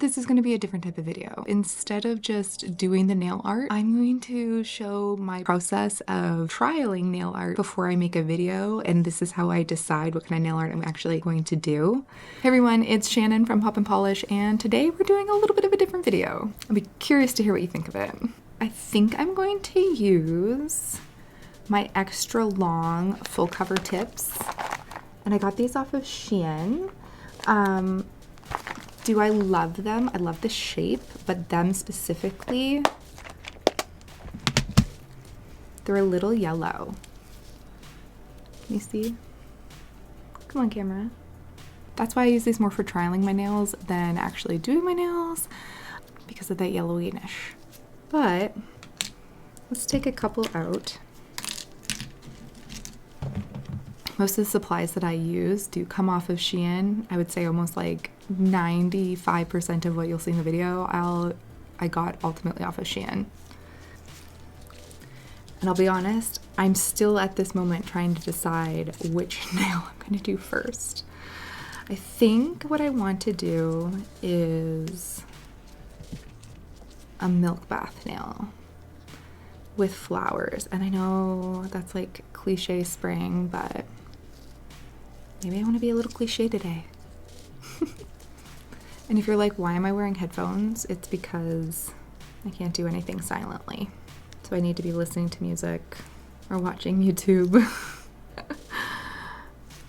This is going to be a different type of video. Instead of just doing the nail art, I'm going to show my process of trialing nail art before I make a video, and this is how I decide what kind of nail art I'm actually going to do. Hey everyone, it's Shannon from Pop and Polish, and today we're doing a little bit of a different video. I'll be curious to hear what you think of it. I think I'm going to use my extra long full cover tips, and I got these off of Shein. Do I love them? I love the shape, but them specifically, they're a little yellow. Can you see? Come on, camera. That's why I use these more for trialing my nails than actually doing my nails, because of that yellowish. But let's take a couple out. Most of the supplies that I use do come off of Shein. I would say almost like 95% of what you'll see in the video I got ultimately off of Shein. And I'll be honest, I'm still at this moment trying to decide which nail I'm going to do first. I think what I want to do is a milk bath nail with flowers. And I know that's like cliche spring, but maybe I want to be a little cliche today. And if you're like, why am I wearing headphones? It's because I can't do anything silently. So I need to be listening to music or watching YouTube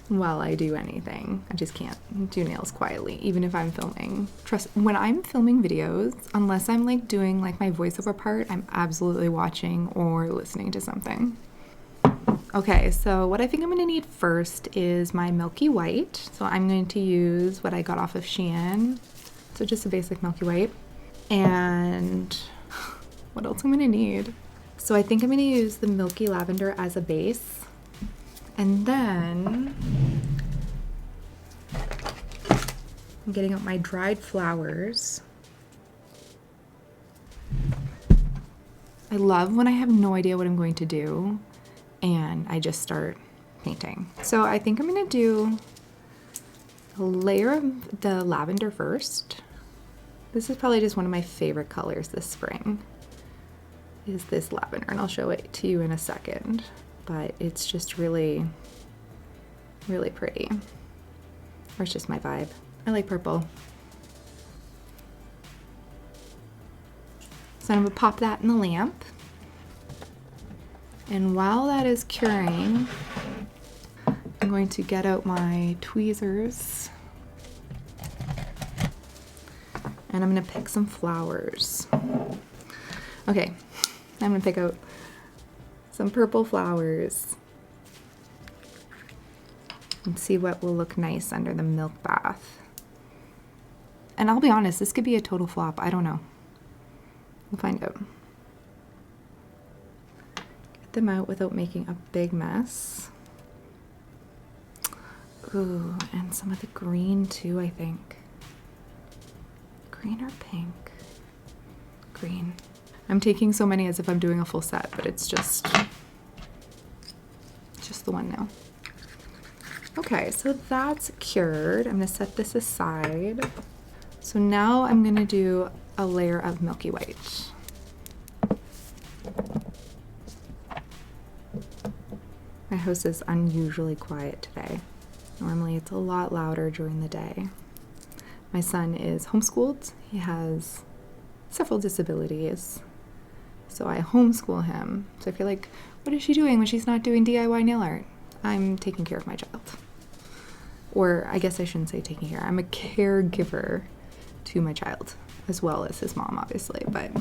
while I do anything. I just can't do nails quietly, even if I'm filming. Trust, when I'm filming videos, unless I'm like doing like my voiceover part, I'm absolutely watching or listening to something. Okay, so what I think I'm going to need first is my Milky White. So I'm going to use what I got off of Shein. So just a basic Milky White. And what else I'm going to need? So I think I'm going to use the Milky Lavender as a base. And then I'm getting out my dried flowers. I love when I have no idea what I'm going to do and I just start painting. So I think I'm gonna do a layer of the lavender first. This is probably just one of my favorite colors this spring, is this lavender, and I'll show it to you in a second, but it's just really, really pretty. Or it's just my vibe. I like purple. So I'm gonna pop that in the lamp. And while that is curing, I'm going to get out my tweezers and I'm gonna pick some flowers. Okay, I'm gonna pick out some purple flowers and see what will look nice under the milk bath. And I'll be honest, this could be a total flop. I don't know. We'll find out. Them out without making a big mess. Ooh, and some of the green too, I think. Green or pink? Green. I'm taking so many as if I'm doing a full set, but it's just the one now. Okay, so that's cured. I'm gonna set this aside. So now I'm gonna do a layer of Milky White. My house is unusually quiet today. Normally it's a lot louder during the day. My son is homeschooled. He has several disabilities. So I homeschool him. So I feel like, what is she doing when she's not doing DIY nail art? I'm taking care of my child. Or I guess I shouldn't say taking care. I'm a caregiver to my child, as well as his mom, obviously. But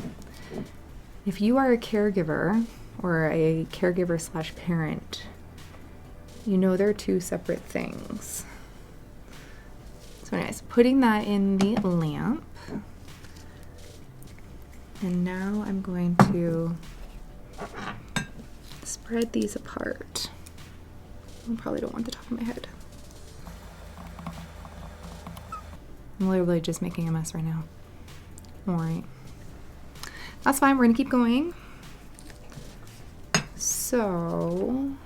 if you are a caregiver or a caregiver slash parent, you know they're two separate things. So anyways, putting that in the lamp. And now I'm going to spread these apart. I probably don't want the top of my head. I'm literally just making a mess right now. All right. That's fine, we're gonna keep going. So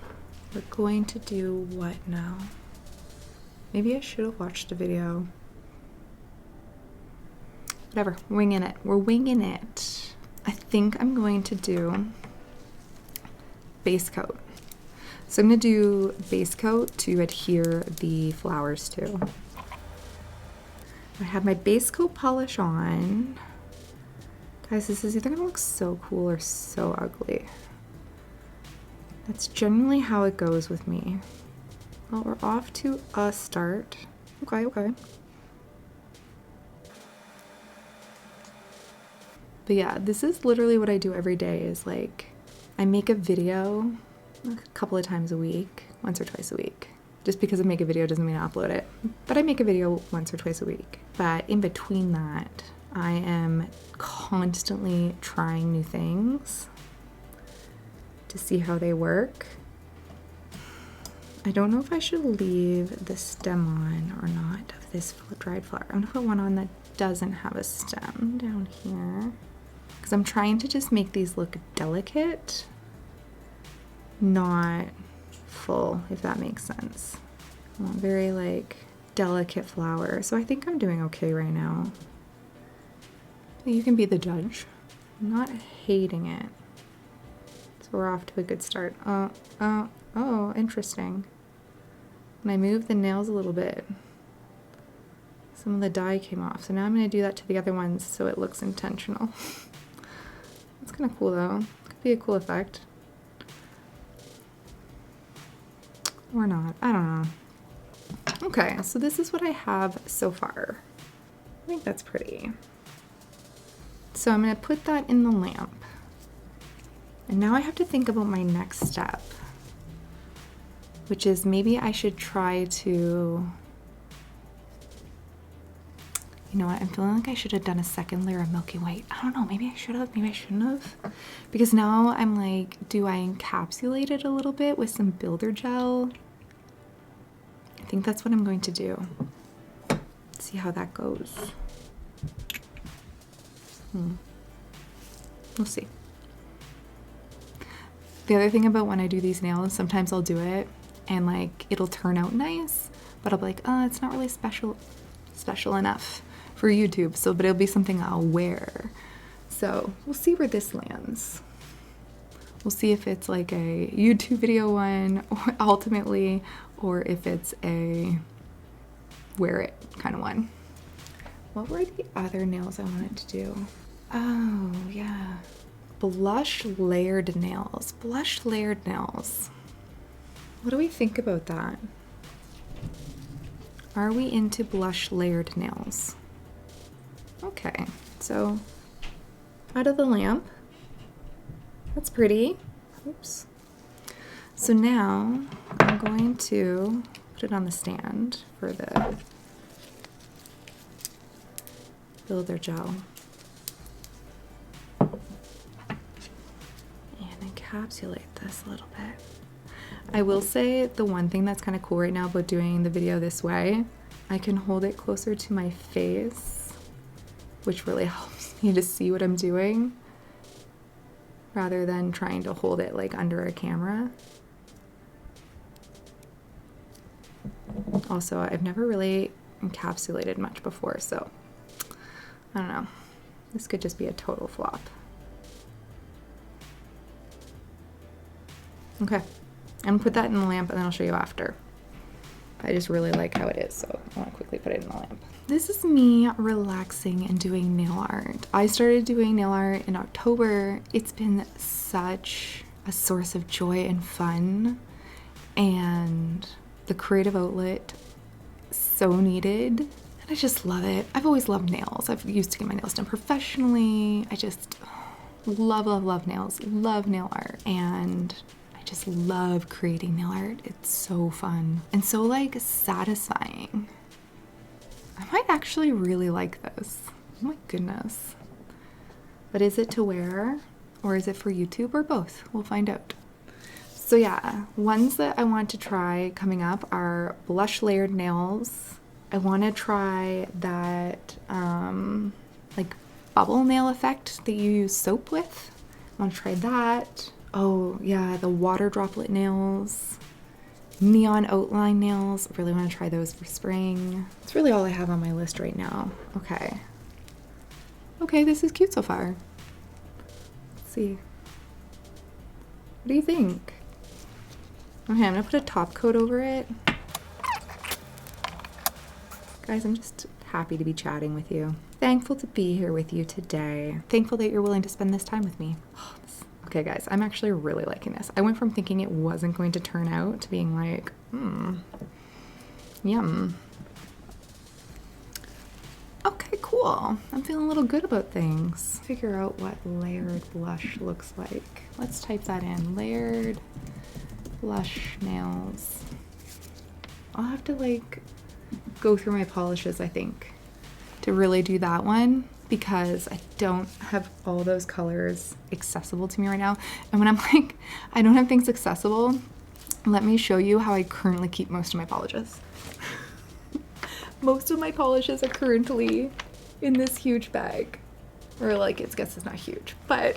we're going to do what now? Maybe I should have watched the video. whatever, winging it. We're winging it. I think I'm going to do base coat. So I'm going to do base coat to adhere the flowers to. I have my base coat polish on. Guys, this is either going to look so cool or so ugly. That's generally how it goes with me. Well, we're off to a start. Okay, okay. But yeah, this is literally what I do every day is like, I make a video a couple of times a week, once or twice a week. Just because I make a video doesn't mean I upload it. But I make a video once or twice a week. But in between that, I am constantly trying new things to see how they work. I don't know if I should leave the stem on or not of this dried flower. I'm gonna put one on that doesn't have a stem down here. Because I'm trying to just make these look delicate, not full, if that makes sense. I want very like delicate flower. So I think I'm doing okay right now. You can be the judge. I'm not hating it. So we're off to a good start. Oh, interesting. When I moved the nails a little bit, some of the dye came off. So now I'm going to do that to the other ones so it looks intentional. It's kind of cool though. Could be a cool effect. Or not. I don't know. Okay, so this is what I have so far. I think that's pretty. So I'm going to put that in the lamp. And now I have to think about my next step, which is maybe I should try to, you know what, I'm feeling like I should have done a second layer of milky white. I don't know, maybe I should have, maybe I shouldn't have. Because now I'm like, do I encapsulate it a little bit with some builder gel? I think that's what I'm going to do. See how that goes. We'll see. The other thing about when I do these nails, sometimes I'll do it and like it'll turn out nice, but I'll be like, oh, it's not really special enough for YouTube. So, but it'll be something I'll wear. So we'll see where this lands. We'll see if it's like a YouTube video one or ultimately, or if it's a wear it kind of one. What were the other nails I wanted to do? Oh, yeah. Blush layered nails. Blush layered nails. What do we think about that? Are we into blush layered nails? Okay, so out of the lamp. That's pretty. Oops. So now I'm going to put it on the stand for the builder gel. Encapsulate this a little bit. I will say the one thing that's kind of cool right now about doing the video this way, I can hold it closer to my face, which really helps me to see what I'm doing rather than trying to hold it like under a camera. Also, I've never really encapsulated much before, so I don't know. This could just be a total flop. Okay, I'm gonna put that in the lamp and then I'll show you after. I just really like how it is, so I want to quickly put it in the lamp. This is me relaxing and doing nail art. I started doing nail art in October. It's been such a source of joy and fun, and the creative outlet so needed, and I just love it. I've always loved nails. I've used to get my nails done professionally. I just love nails, love nail art, and I just love creating nail art. It's so fun and so like satisfying. I might actually really like this. Oh my goodness. But is it to wear or is it for YouTube or both? We'll find out. So yeah, ones that I want to try coming up are blush layered nails. I want to try that like bubble nail effect that you use soap with. I want to try that. Oh yeah, the water droplet nails, neon outline nails. I really want to try those for spring. That's really all I have on my list right now. Okay. Okay, this is cute so far. Let's see. What do you think? Okay, I'm gonna put a top coat over it. Guys, I'm just happy to be chatting with you. Thankful to be here with you today. Thankful that you're willing to spend this time with me. Okay, guys, I'm actually really liking this. I went from thinking it wasn't going to turn out to being like, yum. Okay, cool. I'm feeling a little good about things. Figure out what layered blush looks like. Let's type that in. Layered blush nails. I'll have to like go through my polishes, I think, to really do that one, because I don't have all those colors accessible to me right now. And when I'm like, I don't have things accessible, let me show you how I currently keep most of my polishes. Most of my polishes are currently in this huge bag. Or like, I guess it's not huge, but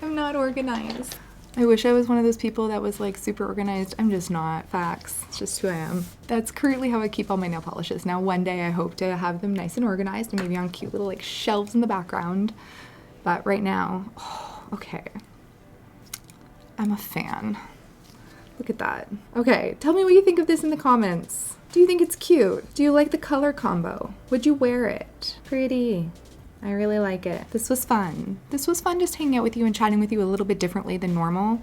I'm not organized. I wish I was one of those people that was like super organized. I'm just not. Facts. It's just who I am. That's currently how I keep all my nail polishes. Now one day I hope to have them nice and organized and maybe on cute little like shelves in the background. But right now, okay. I'm a fan. Look at that. Okay, tell me what you think of this in the comments. Do you think it's cute? Do you like the color combo? Would you wear it? Pretty. I really like it. This was fun. This was fun just hanging out with you and chatting with you a little bit differently than normal.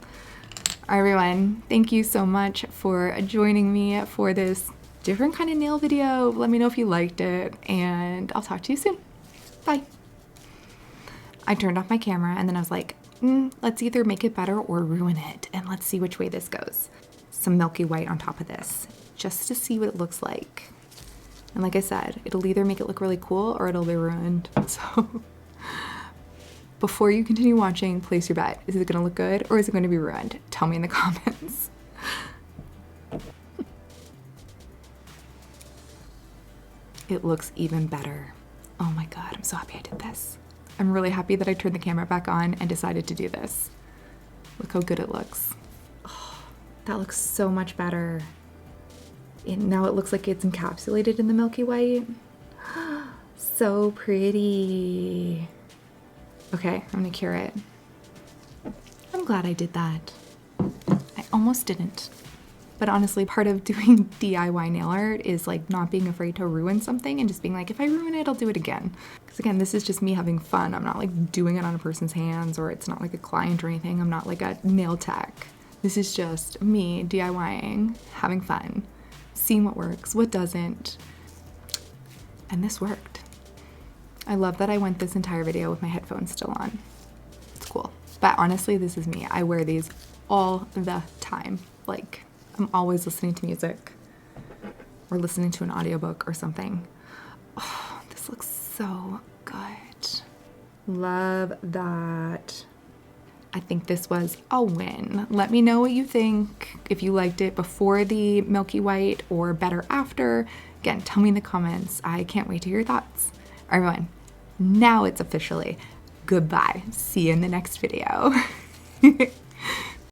Everyone, thank you so much for joining me for this different kind of nail video. Let me know if you liked it, and I'll talk to you soon. Bye. I turned off my camera and then I was like, let's either make it better or ruin it, and let's see which way this goes. Some milky white on top of this, just to see what it looks like. And like I said, it'll either make it look really cool or it'll be ruined. So before you continue watching, place your bet. Is it gonna look good or is it gonna be ruined? Tell me in the comments. It looks even better. Oh my God, I'm so happy I did this. I'm really happy that I turned the camera back on and decided to do this. Look how good it looks. Oh, that looks so much better. And now it looks like it's encapsulated in the milky white. So pretty. Okay, I'm gonna cure it. I'm glad I did that. I almost didn't. But honestly, part of doing DIY nail art is like not being afraid to ruin something and just being like, if I ruin it, I'll do it again. Because again, this is just me having fun. I'm not like doing it on a person's hands, or it's not like a client or anything. I'm not like a nail tech. This is just me DIYing, having fun, seeing what works, what doesn't. And this worked. I love that I went this entire video with my headphones still on. It's cool. But honestly, this is me. I wear these all the time. Like, I'm always listening to music or listening to an audiobook or something. Oh, this looks so good. Love that. I think this was a win. Let me know what you think, if you liked it before the milky white or better after. Again, tell me in the comments. I can't wait to hear your thoughts. Everyone, now it's officially goodbye. See you in the next video.